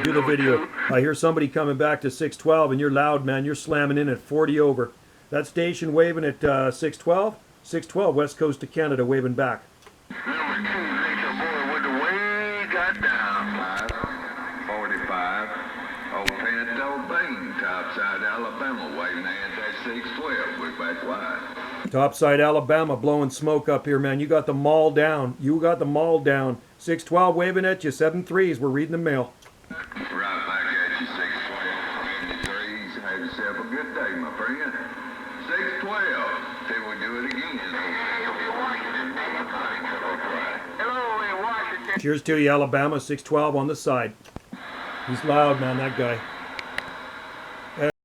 Do the video. I hear somebody coming back to 612, and you're loud, man. You're slamming in at 40 over. That station waving at 612. 612, West Coast of Canada, waving back. Number 2, Nature Boy with the way got down. 45. Old Pinto Bean, topside Alabama, waving hands at 612. We're back wide. Topside Alabama, blowing smoke up here, man. You got the mall down. You got the mall down. 612 waving at you. 7-3s. We're reading the mail. Right back at you, 612. 3s. Have yourself a good day, my friend. 612. Till we do it again. Hello in Washington. Cheers to you, Alabama. 612 on the side. He's loud, man, that guy.